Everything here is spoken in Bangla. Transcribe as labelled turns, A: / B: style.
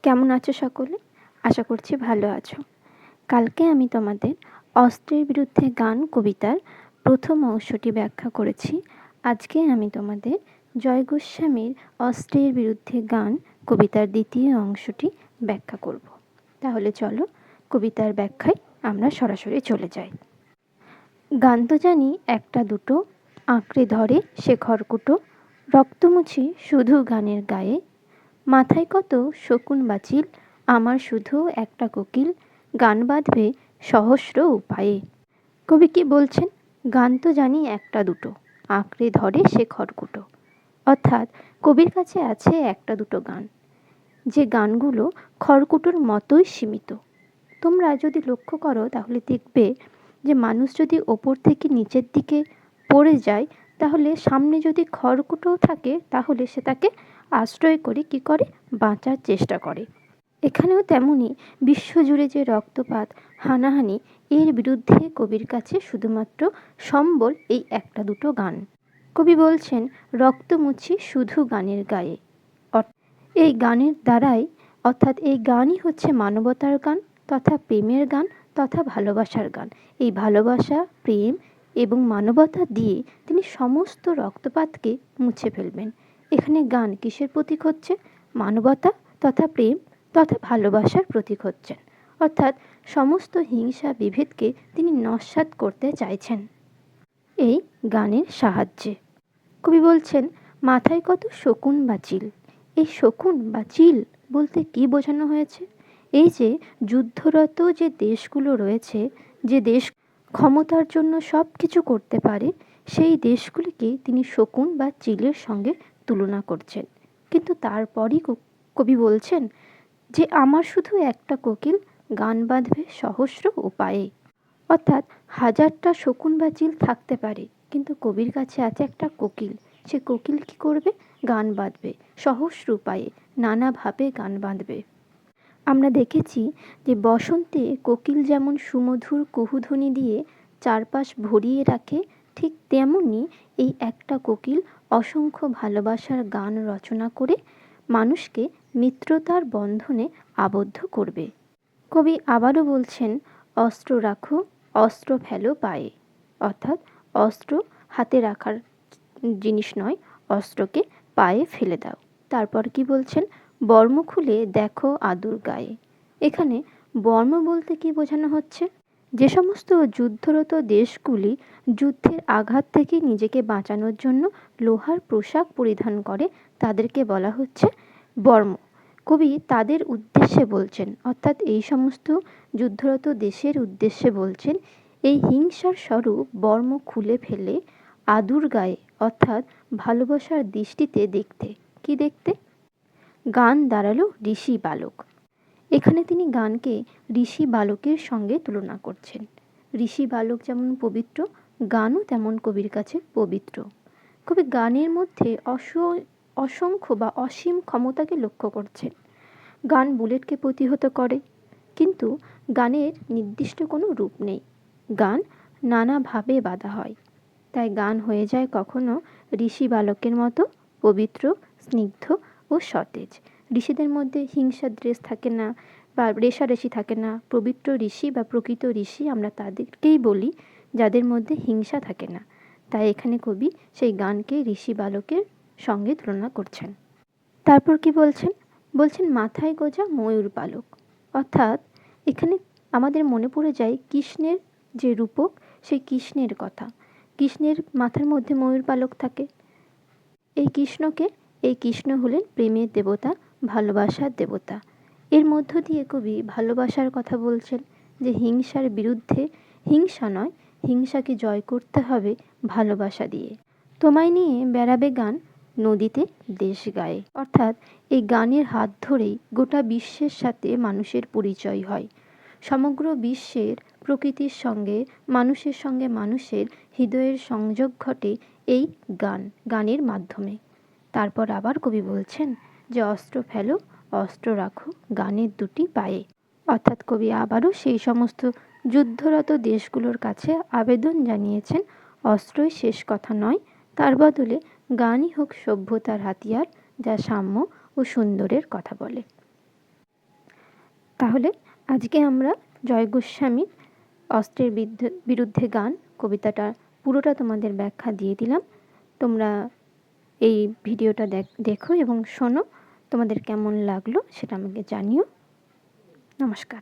A: কেমন আছো সকলে? আশা করছি ভালো আছো। কালকে আমি তোমাদের অস্ত্রের বিরুদ্ধে গান কবিতার প্রথম অংশটি ব্যাখ্যা করেছি। আজকে আমি তোমাদের জয় গোস্বামীর অস্ত্রের বিরুদ্ধে গান কবিতার দ্বিতীয় অংশটি ব্যাখ্যা করব। তাহলে চলো কবিতার ব্যাখ্যায় আমরা সরাসরি চলে যাই। গান তো জানি একটা দুটো, আঁকড়ে ধরে সে খড়কুটো, রক্তমুছি শুধু গানের গায়ে, মাথায় কত শকুন বাচিল, আমার শুধু একটা কোকিল, গান বাঁধবে সহস্র উপায়ে। কবি কি বলছেন? গান তো জানি একটা দুটো, আঁকড়ে ধরে সে খড়কুটো। অর্থাৎ কবির কাছে আছে একটা দুটো গান, যে গানগুলো খড়কুটোর মতোই সীমিত। তোমরা যদি লক্ষ্য করো তাহলে দেখবে যে মানুষ যদি ওপর থেকে নিচের দিকে পড়ে যায়, তাহলে সামনে যদি খড়কুটোও থাকে তাহলে সে তাকে আশ্রয় করে কী করে, বাঁচার চেষ্টা করে। এখানেও তেমনই বিশ্বজুড়ে যে রক্তপাত, হানাহানি, এর বিরুদ্ধে কবির কাছে শুধুমাত্র সম্বল এই একটা দুটো গান। কবি বলছেন রক্ত মুছি শুধু গানের গায়ে। এই গানের দ্বারাই, অর্থাৎ এই গানই হচ্ছে মানবতার গান তথা প্রেমের গান তথা ভালোবাসার গান। এই ভালোবাসা, প্রেম এবং মানবতা দিয়ে তিনি সমস্ত রক্তপাতকে মুছে ফেলবেন। এখানে গান কিসের প্রতীক হচ্ছে? মানবতা তথা প্রেম তথা ভালোবাসার প্রতীক হচ্ছেন। অর্থাৎ সমস্ত হিংসা বিভেদকে তিনি নস্যাৎ করতে চাইছেন এই গানের সাহায্যে। কবি বলছেন মাথায় কত শকুন বা চিল। এই শকুন বা চিল বলতে কী বোঝানো হয়েছে? এই যে যুদ্ধরত যে দেশগুলো রয়েছে, যে দেশ ক্ষমতার জন্য সব কিছু করতে পারে, সেই দেশগুলিকে তিনি শকুন বা চিলের সঙ্গে তুলনা করছেন। কিন্তু তারপরই কবি বলছেন যে আমার শুধু একটা কোকিল, গান বাঁধবে সহস্র উপায়ে। অর্থাৎ হাজারটা শকুন বা চিল থাকতে পারে, কিন্তু কবির কাছে আছে একটা কোকিল। সে কোকিল কী করবে? গান বাঁধবে সহস্র উপায়ে, নানাভাবে গান বাঁধবে। আমরা দেখেছি যে বসন্তে কোকিল যেমন সুমধুর কুহুধ্বনি দিয়ে চারপাশ ভরিয়ে রাখে, ঠিক তেমনি এই একটা কোকিল অসংখ্য ভালোবাসার গান রচনা করে মানুষকে মিত্রতার বন্ধনে আবদ্ধ করবে। কবি আবারও বলছেন অস্ত্র রাখো, অস্ত্র ফেলো পায়ে। অর্থাৎ অস্ত্র হাতে রাখার জিনিস নয়, অস্ত্রকে পায়ে ফেলে দাও। তারপর কি বলছেন? বর্ম খুলে দেখো আদুর গায়ে। এখানে বর্ম বলতে কি বোঝানো হচ্ছে? যে সমস্ত যুদ্ধরত দেশগুলি যুদ্ধের আঘাত থেকে নিজেকে বাঁচানোর জন্য লোহার পোশাক পরিধান করে, তাদেরকে বলা হচ্ছে বর্ম। কবি তাদের উদ্দেশ্যে বলছেন, অর্থাৎ এই সমস্ত যুদ্ধরত দেশের উদ্দেশ্যে বলছেন এই হিংসার স্বরূপ বর্ম খুলে ফেলে আদুর গায়ে, অর্থাৎ ভালোবাসার দৃষ্টিতে দেখতে। কি দেখতে? গান দাঁড়ালো ঋষি বালক। এখানে তিনি গানকে ঋষি বালকের সঙ্গে তুলনা করছেন। ঋষি বালক যেমন পবিত্র, গানও তেমন কবির কাছে পবিত্র। কবি গানের মধ্যে অসংখ্য বা অসীম ক্ষমতাকে লক্ষ্য করছেন। গান বুলেটকে প্রতিহত করে, কিন্তু গানের নির্দিষ্ট কোনো রূপ নেই। গান নানাভাবে বাঁধা হয়, তাই গান হয়ে যায় কখনো ঋষি বালকের মতো পবিত্র, স্নিগ্ধ ও সতেজ। ঋষিদের মধ্যে হিংসার দ্বেষ থাকে না বা রেষারেষি থাকে না। পবিত্র ঋষি বা প্রকৃত ঋষি আমরা তাদেরকেই বলি যাদের মধ্যে হিংসা থাকে না। তাই এখানে কবি সেই গানকে ঋষি বালকের সঙ্গে তুলনা করছেন। তারপর কি বলছেন? বলছেন মাথায় গোজা ময়ূর পালক। অর্থাৎ এখানে আমাদের মনে পড়ে যায় কৃষ্ণের যে রূপক, সেই কৃষ্ণের কথা। কৃষ্ণের মাথার মধ্যে ময়ূর পালক থাকে। এই কৃষ্ণ হলেন প্রেমের দেবতা, ভালোবাসার দেবতা। এর মধ্য দিয়ে কবি ভালোবাসার কথা বলছেন, যে হিংসার বিরুদ্ধে হিংসা নয়, হিংসাকে জয় করতে হবে ভালোবাসা দিয়ে। তোমায় নিয়ে বেড়াবে গান নদীতে দেশ গায়ে। অর্থাৎ এই গানের হাত ধরেই গোটা বিশ্বের সাথে মানুষের পরিচয় হয়। সমগ্র বিশ্বের প্রকৃতির সঙ্গে মানুষের হৃদয়ের সংযোগ ঘটে এই গানের মাধ্যমে। তারপর আবার কবি বলছেন যে অস্ত্র ফেলো, অস্ত্র রাখো গানের দুটি পায়ে। অর্থাৎ কবি আবারও সেই সমস্ত যুদ্ধরত দেশগুলোর কাছে আবেদন জানিয়েছেন অস্ত্রই শেষ কথা নয়, তার বদলে গানই হোক সভ্যতার হাতিয়ার, যা সাম্য ও সুন্দরের কথা বলে। তাহলে আজকে আমরা জয় গোস্বামীর অস্ত্রের বিরুদ্ধে গান কবিতাটা পুরোটা তোমাদের ব্যাখ্যা দিয়ে দিলাম। তোমরা এই ভিডিওটা দেখো এবং শোনো, তোমাদের কেমন লাগলো সেটা আমাকে জানিও। নমস্কার।